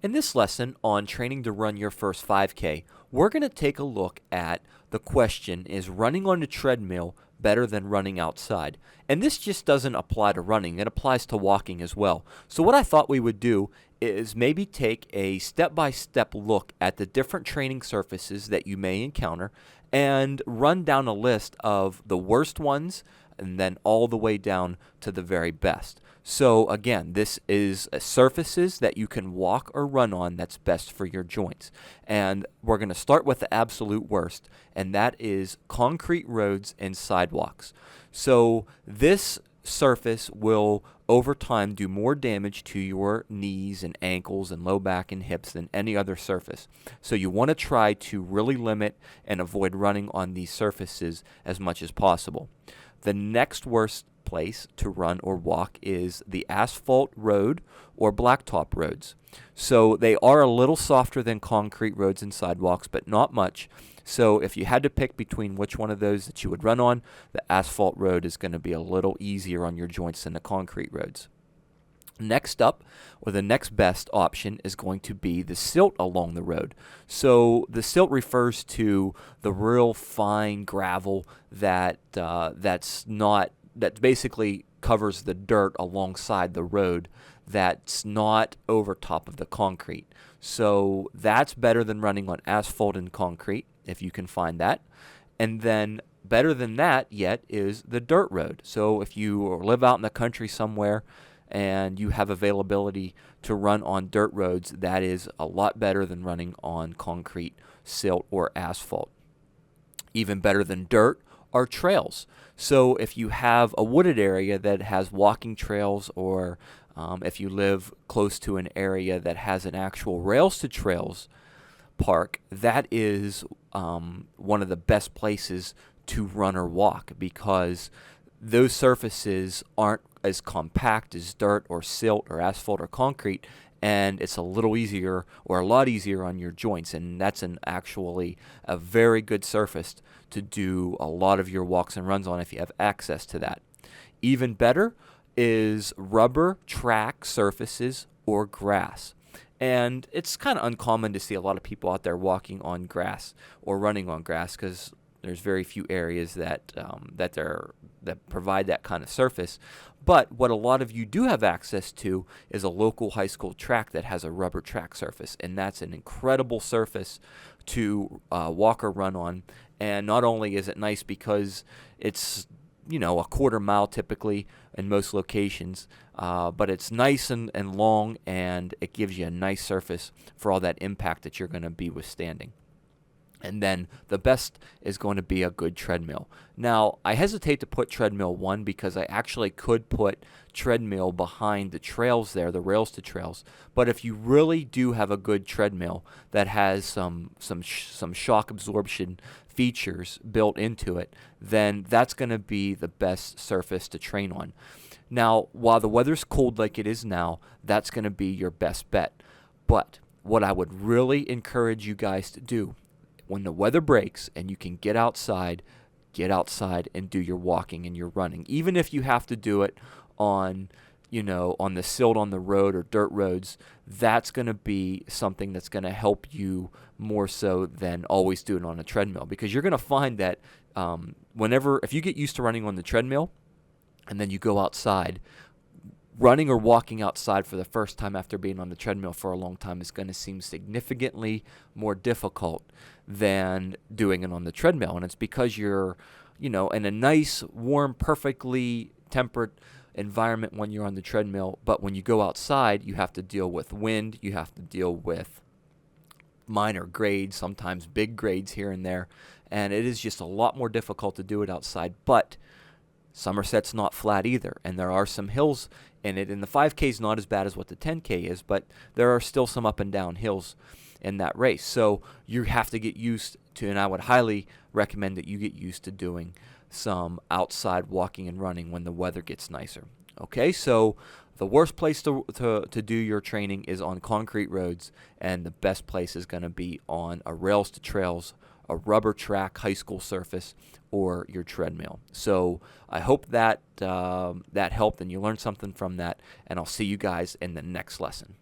In this lesson on training to run your first 5K, we're going to take a look at the question, is running on the treadmill better than running outside? And this just doesn't apply to running, it applies to walking as well. So what I thought we would do is maybe take a step-by-step look at the different training surfaces that you may encounter and run down a list of the worst ones and then all the way down to the very best. So again, this is surfaces that you can walk or run on that's best for your joints. And we're going to start with the absolute worst, and that is concrete roads and sidewalks. So this surface will over time do more damage to your knees and ankles and low back and hips than any other surface. So you want to try to really limit and avoid running on these surfaces as much as possible. The next worst place to run or walk is the asphalt road or blacktop roads. So they are a little softer than concrete roads and sidewalks, but not much. So if you had to pick between which one of those that you would run on, the asphalt road is going to be a little easier on your joints than the concrete roads. Next up, or the next best option, is going to be the silt along the road. So the silt refers to the real fine gravel that that basically covers the dirt alongside the road that's not over top of the concrete. So that's better than running on asphalt and concrete, if you can find that. And then better than that yet is the dirt road. So if you live out in the country somewhere and you have availability to run on dirt roads, that is a lot better than running on concrete, silt, or asphalt. Even better than dirt are trails. So if you have a wooded area that has walking trails, or if you live close to an area that has an actual rails to trails park, that is one of the best places to run or walk, because those surfaces aren't as compact as dirt or silt or asphalt or concrete, and it's a little easier, or a lot easier, on your joints, and that's actually a very good surface to do a lot of your walks and runs on if you have access to that. Even better is rubber track surfaces or grass. And it's kind of uncommon to see a lot of people out there walking on grass or running on grass, because there's very few areas that provide that kind of surface. But what a lot of you do have access to is a local high school track that has a rubber track surface, and that's an incredible surface to walk or run on. And not only is it nice because it's a quarter mile typically in most locations, but it's nice and long, and it gives you a nice surface for all that impact that you're going to be withstanding. And then the best is going to be a good treadmill. Now, I hesitate to put treadmill 1 because I actually could put treadmill behind the trails there, the rails to trails. But if you really do have a good treadmill that has some shock absorption features built into it, then that's going to be the best surface to train on. Now, while the weather's cold like it is now, that's going to be your best bet. But what I would really encourage you guys to do, when the weather breaks and you can get outside and do your walking and your running. Even if you have to do it on the silt on the road or dirt roads, that's going to be something that's going to help you more so than always doing it on a treadmill. Because you're going to find that if you get used to running on the treadmill and then you go outside, running or walking outside for the first time after being on the treadmill for a long time is going to seem significantly more difficult than doing it on the treadmill. And it's because you're, in a nice, warm, perfectly tempered environment when you're on the treadmill. But when you go outside, you have to deal with wind, you have to deal with minor grades, sometimes big grades here and there. And it is just a lot more difficult to do it outside. But Somerset's not flat either, and there are some hills in it, and the 5K is not as bad as what the 10K is, but there are still some up and down hills in that race. So you have to get used to, and I would highly recommend that you get used to doing some outside walking and running when the weather gets nicer. Okay, so the worst place to do your training is on concrete roads, and the best place is going to be on a rails to trails, a rubber track high school surface, or your treadmill. So I hope that that helped and you learned something from that, and I'll see you guys in the next lesson.